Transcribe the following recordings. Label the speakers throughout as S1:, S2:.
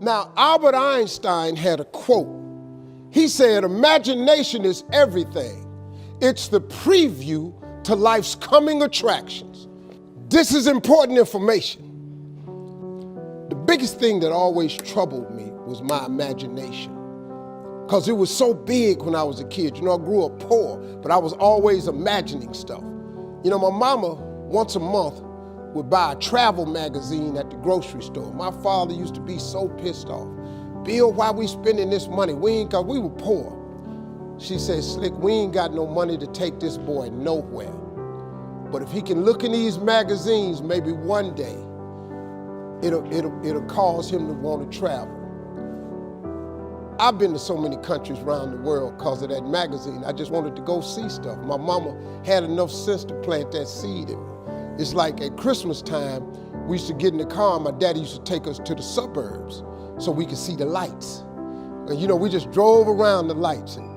S1: Now, Albert Einstein had a quote. He said, imagination is everything. It's the preview to life's coming attractions. This is important information. The biggest thing that always troubled me was my imagination, because it was so big when I was a kid. You know, I grew up poor, but I was always imagining stuff. You know, my mama, once a month, would buy a travel magazine at the grocery store. My father used to be so pissed off. Bill, why we spending this money? We were poor. She said, Slick, we ain't got no money to take this boy nowhere. But if he can look in these magazines, maybe one day, it'll cause him to want to travel. I've been to so many countries around the world because of that magazine. I just wanted to go see stuff. My mama had enough sense to plant that seed in me. It's like at Christmas time, we used to get in the car, and my daddy used to take us to the suburbs so we could see the lights. And you know, we just drove around the lights. And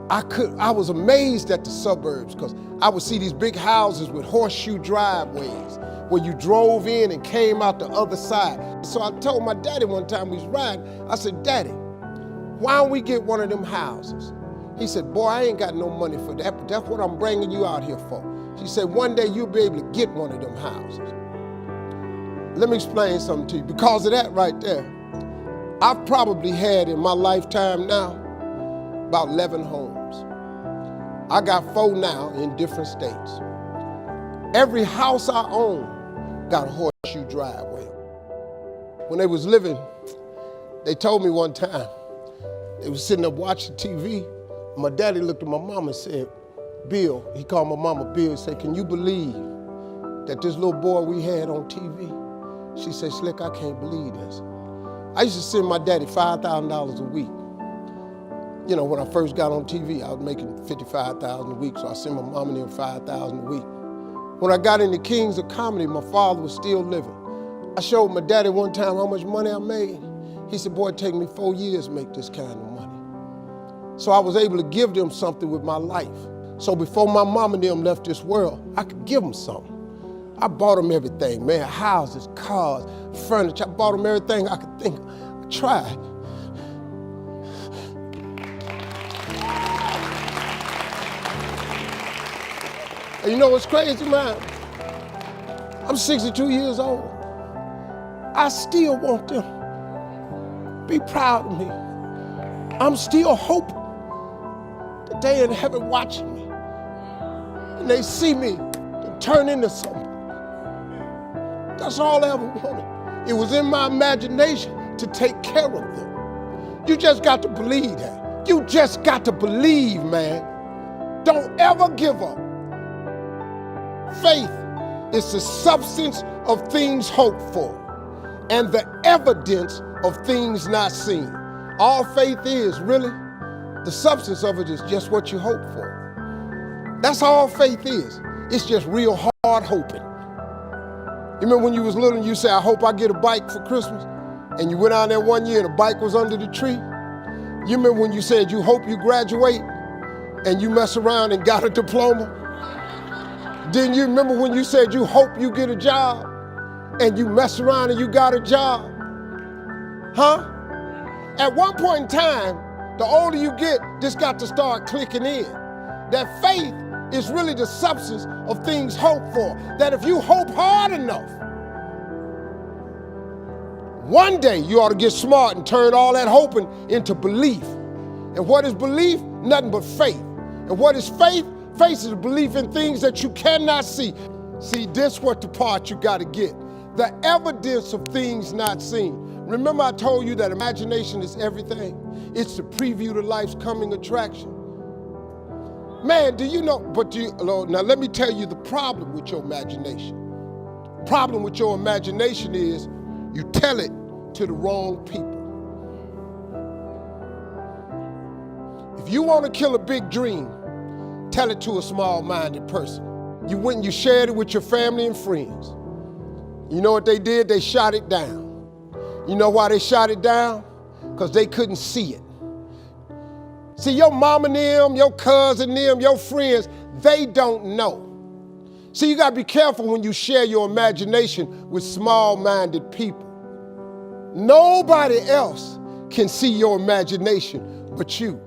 S1: I was amazed at the suburbs, because I would see these big houses with horseshoe driveways where you drove in and came out the other side. So I told my daddy one time we was riding, I said, Daddy, why don't we get one of them houses? He said, boy, I ain't got no money for that, but that's what I'm bringing you out here for. She said, one day you'll be able to get one of them houses. Let me explain something to you. Because of that right there, I've probably had in my lifetime now about 11 homes. I got 4 now in different states. Every house I own got a horseshoe driveway. When they was living, they told me one time, they was sitting up watching TV. My daddy looked at my mama and said, Bill, he called my mama Bill, he said, can you believe that this little boy we had on TV? She said, Slick, I can't believe this. I used to send my daddy $5,000 a week. You know, when I first got on TV, I was making $55,000 a week, so I sent my mom and them $5,000 a week. When I got into Kings of Comedy, my father was still living. I showed my daddy one time how much money I made. He said, boy, it take me 4 years to make this kind of money. So I was able to give them something with my life. So before my mom and them left this world, I could give them something. I bought them everything, man, houses, cars, furniture. I bought them everything I could think of. I tried. And you know what's crazy, man? I'm 62 years old. I still want them to be proud of me. I'm still hoping that they in heaven watching me and they see me turn into something. That's all I ever wanted. It was in my imagination to take care of them. You just got to believe that. You just got to believe, man. Don't ever give up. Faith is the substance of things hoped for and the evidence of things not seen. All faith is, really, the substance of it is just what you hope for. That's all faith is. It's just real hard hoping. You remember when you was little and you said, I hope I get a bike for Christmas? And you went out there one year and the bike was under the tree? You remember when you said you hope you graduate and you mess around and got a diploma? Didn't you remember when you said you hope you get a job and you mess around and you got a job? Huh? At one point in time, the older you get, this got to start clicking in. That faith is really the substance of things hoped for. That if you hope hard enough, one day you ought to get smart and turn all that hoping into belief. And what is belief? Nothing but faith. And what is faith? Faith is belief in things that you cannot see. See, this what the part you got to get. The evidence of things not seen. Remember I told you that imagination is everything? It's the preview to life's coming attraction. Man, do you know, now let me tell you the problem with your imagination. Problem with your imagination is you tell it to the wrong people. If you want to kill a big dream, tell it to a small-minded person. You went and you shared it with your family and friends. You know what they did? They shot it down. You know why they shot it down? Because they couldn't see it. See, your mom and them, your cousin them, your friends, they don't know. See, you got to be careful when you share your imagination with small-minded people. Nobody else can see your imagination but you.